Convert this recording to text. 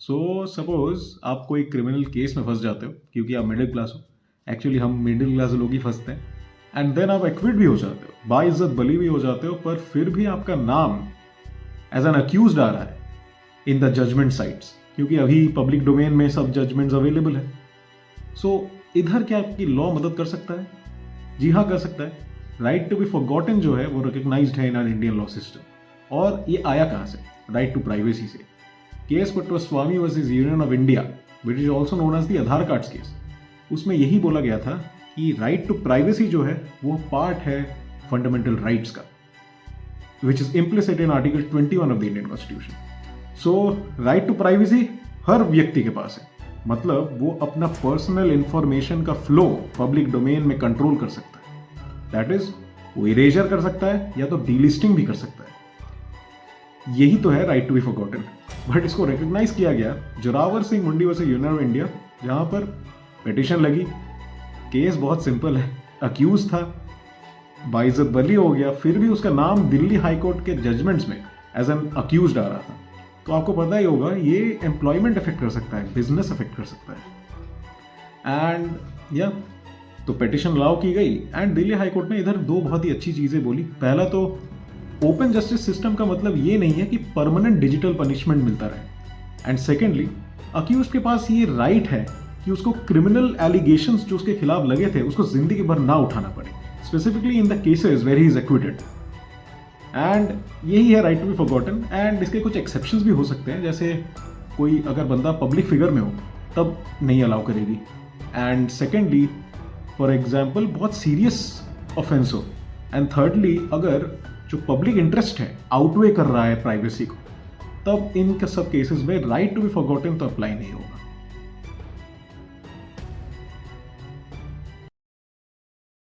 Suppose आप कोई criminal case में फंस जाते हो क्योंकि आप मिडिल क्लास हो। एक्चुअली हम मिडिल क्लास लोग ही फंसते हैं। एंड देन आप एक्विट भी हो जाते हो, बाइज्जत बरी भी हो जाते हो, पर फिर भी आपका नाम एज एन अक्यूज्ड आ रहा है इन द जजमेंट साइट्स, क्योंकि अभी पब्लिक डोमेन में सब जजमेंट्स अवेलेबल है। इधर क्या आपकी लॉ मदद कर सकता है? जी हाँ, कर सकता है। राइट टू बी फॉरगॉटन जो है वो रिकग्नाइज्ड है in our Indian law system. और ये आया कहाँ से? राइट टू प्राइवेसी से। Case Puttaswamy versus Union of India, which is also known as the Aadhaar cards case, उसमें यही बोला गया था कि राइट टू प्राइवेसी जो है वो पार्ट है फंडामेंटल राइट्स का, which is implicit in article 21 of the Indian constitution. So right to privacy हर व्यक्ति के पास है, मतलब वो अपना पर्सनल इंफॉर्मेशन का फ्लो पब्लिक डोमेन में कंट्रोल कर सकता है। दैट इज वो इरेजर कर सकता है या तो डीलिस्टिंग भी कर सकता है। यही तो है right to be forgotten. But इसको रिकॉग्नाइज किया गया जोरावर सिंह मुंडी वर्सेस यूनियन ऑफ इंडिया, जहां पर पिटीशन लगी। केस बहुत सिंपल है, अक्यूज था, बाइज्जत बरी हो गया, फिर भी उसका नाम दिल्ली हाईकोर्ट के जजमेंट्स में एज एन अक्यूज्ड आ रहा था। तो आपको पता ही होगा ये एम्प्लॉयमेंट अफेक्ट कर सकता है, बिजनेस अफेक्ट कर सकता है। एंड या तो पिटीशन अलाउ की गई एंड दिल्ली हाईकोर्ट ने इधर दो बहुत ही अच्छी चीजें बोली। पहला तो ओपन जस्टिस सिस्टम का मतलब ये नहीं है कि परमानेंट डिजिटल पनिशमेंट मिलता रहे। एंड सेकेंडली, अक्यूज के पास ये राइट है कि उसको क्रिमिनल एलिगेशंस जो उसके खिलाफ लगे थे उसको जिंदगी भर ना उठाना पड़े, specifically in the cases where he is acquitted. And यही है right to be forgotten. And इसके कुछ एक्सेप्शंस भी हो सकते हैं, जैसे कोई अगर बंदा पब्लिक फिगर में हो तब नहीं अलाउ करेगी। एंड सेकेंडली, फॉर एग्जाम्पल बहुत सीरियस ऑफेंस हो। एंड थर्डली, अगर जो पब्लिक इंटरेस्ट है आउटवे कर रहा है प्राइवेसी को, तब इन सब केसेस में राइट टू बी फॉरगॉटन तो अप्लाई नहीं होगा।